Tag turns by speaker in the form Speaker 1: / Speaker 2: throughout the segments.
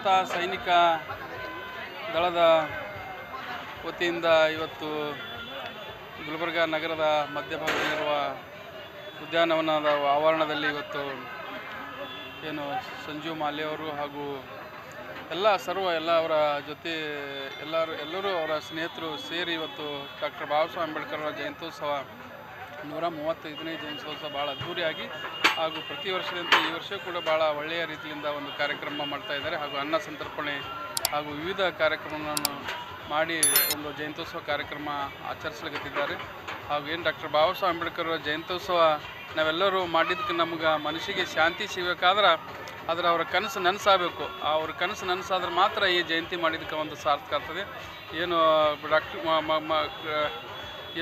Speaker 1: ಸಮತಾ ಸೈನಿಕ ದಳದ ವತಿಯಿಂದ ಇವತ್ತು ಗುಲ್ಬರ್ಗ ನಗರದ ಮಧ್ಯಭಾಗದಲ್ಲಿರುವ ಉದ್ಯಾನವನದ ಆವರಣದಲ್ಲಿ ಇವತ್ತು ಏನು ಸಂಜೀವ್ ಮಾಲೆ ಅವರು ಹಾಗೂ ಎಲ್ಲ ಅವರ ಜೊತೆ ಎಲ್ಲರೂ ಅವರ ಸ್ನೇಹಿತರು ಸೇರಿ ಇವತ್ತು ಡಾಕ್ಟರ್ ಬಾಬಾ ಸಾಹೇಬ್ ಅಂಬೇಡ್ಕರ್ ಅವರ ಜಯಂತ್ಯೋತ್ಸವ 135ನೇ ಜಯಂತ್ಯೋತ್ಸವ ಭಾಳ ಅದ್ಧೂರಿಯಾಗಿ ಹಾಗೂ ಪ್ರತಿ ವರ್ಷದಂತೆ ಈ ವರ್ಷ ಕೂಡ ಭಾಳ ಒಳ್ಳೆಯ ರೀತಿಯಿಂದ ಒಂದು ಕಾರ್ಯಕ್ರಮ ಮಾಡ್ತಾ ಇದ್ದಾರೆ ಹಾಗೂ ಅನ್ನ ಸಂತರ್ಪಣೆ ಹಾಗೂ ವಿವಿಧ ಕಾರ್ಯಕ್ರಮಗಳನ್ನು ಮಾಡಿ ಒಂದು ಜಯಂತ್ಯೋತ್ಸವ ಕಾರ್ಯಕ್ರಮ ಆಚರಿಸಲಿದ್ದಾರೆ. ಹಾಗೂ ಏನು ಡಾಕ್ಟರ್ ಬಾಬಾ ಸಾಹೇಬ್ ಅಂಬೇಡ್ಕರ್ ಅವರ ಜಯಂತ್ಯೋತ್ಸವ ನಾವೆಲ್ಲರೂ ಮಾಡಿದ್ದಕ್ಕೆ ನಮ್ಗೆ ಮನಸ್ಸಿಗೆ ಶಾಂತಿ ಸಿಗಬೇಕಾದ್ರೆ ಅವರ ಕನಸು ನನಸಾಗಬೇಕು. ಅವ್ರ ಕನಸು ನನಸಾದ್ರೆ ಮಾತ್ರ ಈ ಜಯಂತಿ ಮಾಡಿದ್ದಕ್ಕೆ ಒಂದು ಸಾರ್ಥಕ ಆಗ್ತದೆ. ಏನು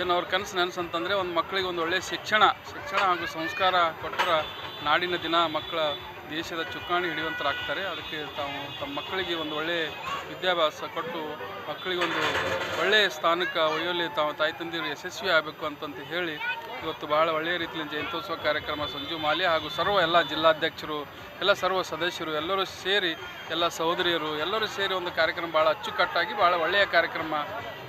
Speaker 1: ಏನು ಅವ್ರ ಕನಸು ನನಸಂತಂದರೆ ಒಂದು ಮಕ್ಕಳಿಗೆ ಒಂದು ಒಳ್ಳೆಯ ಶಿಕ್ಷಣ ಹಾಗೂ ಸಂಸ್ಕಾರ ಕೊಟ್ಟರೆ ನಾಡಿನ ದಿನ ಮಕ್ಕಳ ದೇಶದ ಚುಕ್ಕಾಣಿ ಹಿಡಿಯುವಂತರಾಗ್ತಾರೆ. ಅದಕ್ಕೆ ತಮ್ಮ ಮಕ್ಕಳಿಗೆ ಒಂದು ಒಳ್ಳೆಯ ವಿದ್ಯಾಭ್ಯಾಸ ಕೊಟ್ಟು ಮಕ್ಕಳಿಗೆ ಒಂದು ಒಳ್ಳೆಯ ಸ್ಥಾನಕ್ಕೆ ಒಯ್ಯಲಿ ತಾಯಿ ತಂದೆಯರು ಯಶಸ್ವಿ ಆಗಬೇಕು ಅಂತಂತ ಹೇಳಿ ಇವತ್ತು ಭಾಳ ಒಳ್ಳೆಯ ರೀತಿಯಲ್ಲಿ ಜಯಂತ್ಯೋತ್ಸವ ಕಾರ್ಯಕ್ರಮ ಸಂಜೀವ್ ಮಾಲೆ ಹಾಗೂ ಎಲ್ಲ ಜಿಲ್ಲಾಧ್ಯಕ್ಷರು ಸರ್ವ ಸದಸ್ಯರು ಎಲ್ಲರೂ ಸೇರಿ ಎಲ್ಲ ಸಹೋದರಿಯರು ಎಲ್ಲರೂ ಸೇರಿ ಒಂದು ಕಾರ್ಯಕ್ರಮ ಭಾಳ ಅಚ್ಚುಕಟ್ಟಾಗಿ ಭಾಳ ಒಳ್ಳೆಯ ಕಾರ್ಯಕ್ರಮ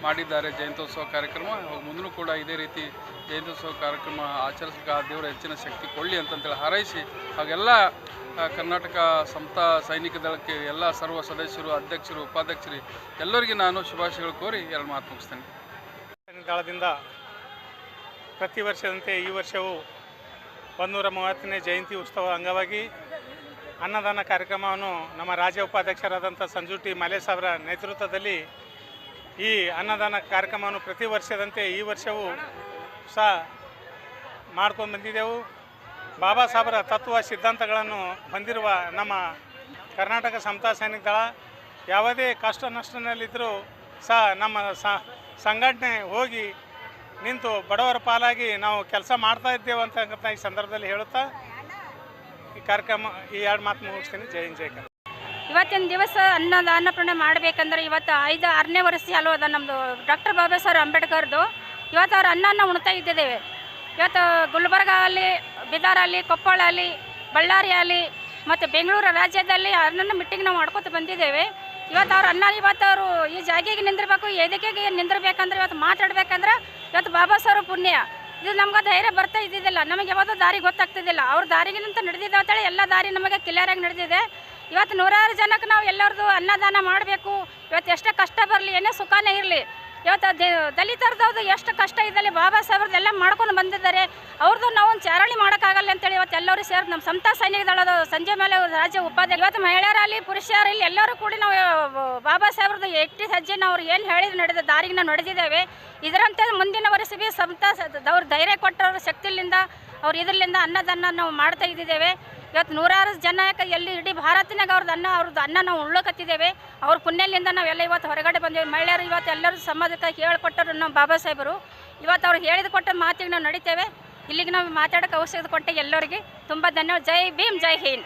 Speaker 1: ಮಾಡಿದ್ದಾರೆ. ಜಯಂತ್ಯೋತ್ಸವ ಕಾರ್ಯಕ್ರಮ ಮುಂದೂ ಕೂಡ ಇದೇ ರೀತಿ ಜಯಂತ್ಯೋತ್ಸವ ಕಾರ್ಯಕ್ರಮ ಆಚರಿಸಲಿಕ್ಕೆ ಆ ದೇವರ ಹೆಚ್ಚಿನ ಶಕ್ತಿ ಕೊಡಲಿ ಅಂತಂತೇಳಿ ಹಾರೈಸಿ ಹಾಗೆಲ್ಲ ಕರ್ನಾಟಕ ಸಮತಾ ಸೈನಿಕ ದಳಕ್ಕೆ ಎಲ್ಲ ಸರ್ವ ಸದಸ್ಯರು ಅಧ್ಯಕ್ಷರು ಉಪಾಧ್ಯಕ್ಷರು ಎಲ್ಲರಿಗೆ ನಾನು ಶುಭಾಶಯಗಳು ಕೋರಿ 2 ಮಾತು ಮುಗಿಸ್ತೇನೆ.
Speaker 2: ದಳದಿಂದ ಪ್ರತಿ ವರ್ಷದಂತೆ ಈ ವರ್ಷವೂ 130ನೇ ಜಯಂತಿ ಉತ್ಸವ ಅಂಗವಾಗಿ ಅನ್ನದಾನ ಕಾರ್ಯಕ್ರಮವನ್ನು ನಮ್ಮ ರಾಜ್ಯ ಉಪಾಧ್ಯಕ್ಷರಾದಂಥ ಸಂಜು ಟಿ ಮಾಲೆ ಸಾಹೇಬರ ನೇತೃತ್ವದಲ್ಲಿ ಈ ಅನ್ನದಾನ ಕಾರ್ಯಕ್ರಮವನ್ನು ಪ್ರತಿ ವರ್ಷದಂತೆ ಈ ವರ್ಷವೂ ಸಹ ಮಾಡ್ಕೊಂಡು ಬಂದಿದ್ದೆವು. ಬಾಬಾ ಸಾಹೇಬರ ತತ್ವ ಸಿದ್ಧಾಂತಗಳನ್ನು ಹೊಂದಿರುವ ನಮ್ಮ ಕರ್ನಾಟಕ ಸಮತಾ ಸೈನಿಕ ದಳ ಯಾವುದೇ ಕಷ್ಟ ನಷ್ಟದಲ್ಲಿದ್ದರೂ ಸಹ ನಮ್ಮ ಸಂಘಟನೆ ಹೋಗಿ ನಿಂತು ಬಡವರ ಪಾಲಾಗಿ ನಾವು ಕೆಲಸ ಮಾಡ್ತಾ ಇದ್ದೇವೆ ಅಂತ ಈ ಸಂದರ್ಭದಲ್ಲಿ ಹೇಳುತ್ತಾ ಈ ಕಾರ್ಯಕ್ರಮ ಈ 2 ಮಾತು ಮುಗಿಸ್ತೀನಿ. ಜೈ ಹಿಂದ್ ಜೈ ಕರ್ನಾಟಕ.
Speaker 3: ಇವತ್ತಿನ ದಿವಸ ಅನ್ನದಾನಪೂರ್ಣೆ ಮಾಡಬೇಕಂದ್ರೆ ಇವತ್ತು 5-6ನೇ ವರ್ಷ ಅಲ್ವ ಅದ ನಮ್ಮದು ಡಾಕ್ಟರ್ ಬಾಬಾ ಸಾಹೇಬ್ ಅಂಬೇಡ್ಕರ್ದು. ಇವತ್ತು ಅವ್ರ ಅನ್ನನ ಉಣ್ತಾ ಇದ್ದಿದ್ದೇವೆ. ಇವತ್ತು ಗುಲ್ಬರ್ಗ ಅಲ್ಲಿ, ಬೀದರಲ್ಲಿ, ಕೊಪ್ಪಳ ಅಲ್ಲಿ, ಬಳ್ಳಾರಿ ಅಲ್ಲಿ ಮತ್ತು ಬೆಂಗಳೂರು ರಾಜ್ಯದಲ್ಲಿ ಅನ್ನನ ಮೀಟಿಂಗ್ ನಾವು ಮಾಡ್ಕೊತ ಬಂದಿದ್ದೇವೆ. ಇವತ್ತು ಅವ್ರ ಅನ್ನ ಇವತ್ತು ಅವರು ಈ ಜಾಗಿಗೆ ನಿಂದಿರಬೇಕು, ಎದಕ್ಕೆ ನಿಂದಿರ್ಬೇಕಂದ್ರೆ ಇವತ್ತು ಮಾತಾಡ್ಬೇಕಂದ್ರೆ ಇವತ್ತು ಬಾಬಾ ಸಾಹೇಬ್ ಪುಣ್ಯ. ಇದು ನಮ್ಗೆ ಧೈರ್ಯ ಬರ್ತಾ ಇದ್ದಿದ್ದಿಲ್ಲ, ನಮಗೆ ಯಾವುದು ದಾರಿ ಗೊತ್ತಾಗ್ತಿದ್ದಿಲ್ಲ. ಅವ್ರ ದಾರಿಗಿಂತ ನಡೆದಿದ್ದ ಅಂತೇಳಿ ಎಲ್ಲ ದಾರಿ ನಮಗೆ ಕ್ಲಿಯರಾಗಿ ನಡೆದಿದೆ. ಇವತ್ತು 100 ಜನಕ್ಕೆ ನಾವು ಎಲ್ಲರದು ಅನ್ನದಾನ ಮಾಡಬೇಕು. ಇವತ್ತು ಎಷ್ಟೇ ಕಷ್ಟ ಬರಲಿ, ಏನೇ ಸುಖನೇ ಇರಲಿ, ಇವತ್ತು ದಲಿತರದ್ದು ಎಷ್ಟು ಕಷ್ಟ ಇದ್ದಲ್ಲಿ ಬಾಬಾ ಸಾಹೇಬ್ರದ್ದು ಎಲ್ಲ ಮಾಡ್ಕೊಂಡು ಬಂದಿದ್ದಾರೆ. ಅವ್ರದ್ದು ನಾವು ಒಂದು ಚಾರಣಿ ಮಾಡೋಕ್ಕಾಗಲ್ಲ ಅಂತೇಳಿ ಇವತ್ತು ಎಲ್ಲರೂ ಸೇರಿ ನಮ್ಮ ಸಮತಾ ಸೈನಿಕ ದಳದ ಸಂಜೆ ಮೇಲೆ ರಾಜ್ಯ ಉಪಾಧ್ಯಕ್ಷ ಇವತ್ತು ಮಹಿಳೆಯರಲ್ಲಿ ಪುರುಷರಲ್ಲಿ ಎಲ್ಲರೂ ಕೂಡಿ ನಾವು ಬಾಬಾ ಸಾಹೇಬ್ರದ್ದು ಎಟ್ಟಿ ಹೆಜ್ಜೆ ನಾವು ಅವ್ರು ಏನು ಹೇಳಿದ್ರು ನಡೆದ ದಾರಿಗೆ ನಾವು ನಡೆದಿದ್ದೇವೆ. ಇದರಂತೆ ಮುಂದಿನ ವರ್ಷ ಭೀ ಸಮತಾ ಅವ್ರ ಧೈರ್ಯ ಕೊಟ್ಟವ್ರ ಶಕ್ತಿಲಿಂದ ಅವ್ರು ಇದರಿಂದ ಅನ್ನದಾನ ನಾವು ಮಾಡ್ತಾ ಇದ್ದಿದ್ದೇವೆ. ಇವತ್ತು 100 ಜನ ಎಲ್ಲಿ ಇಡೀ ಭಾರತನಾಗ ಅವ್ರದ್ದು ಅನ್ನ ನಾವು ಉಳ್ಳಕತ್ತಿದ್ದೇವೆ. ಅವ್ರ ಪುಣ್ಯಲಿಂದ ನಾವೆಲ್ಲ ಇವತ್ತು ಹೊರಗಡೆ ಬಂದೇವೆ. ಮಹಿಳೆಯರು ಇವತ್ತು ಎಲ್ಲರೂ ಸಮಾಜಕ್ಕೆ ಹೇಳಿಕೊಟ್ಟರು ನಮ್ಮ ಬಾಬಾ ಸಾಹೇಬರು. ಇವತ್ತು ಅವ್ರು ಹೇಳಿದ ಕೊಟ್ಟ ಮಾತಿಗೆ ನಾವು ನಡಿತೇವೆ. ಇಲ್ಲಿಗೆ ನಾವು ಮಾತಾಡೋಕ್ಕೆ ಅವಶ್ಯಕತೆ ಕೊಟ್ಟೆ ಎಲ್ಲರಿಗೆ ತುಂಬ ಧನ್ಯವಾದ. ಜೈ ಭೀಮ್, ಜೈ ಹಿಂದ್.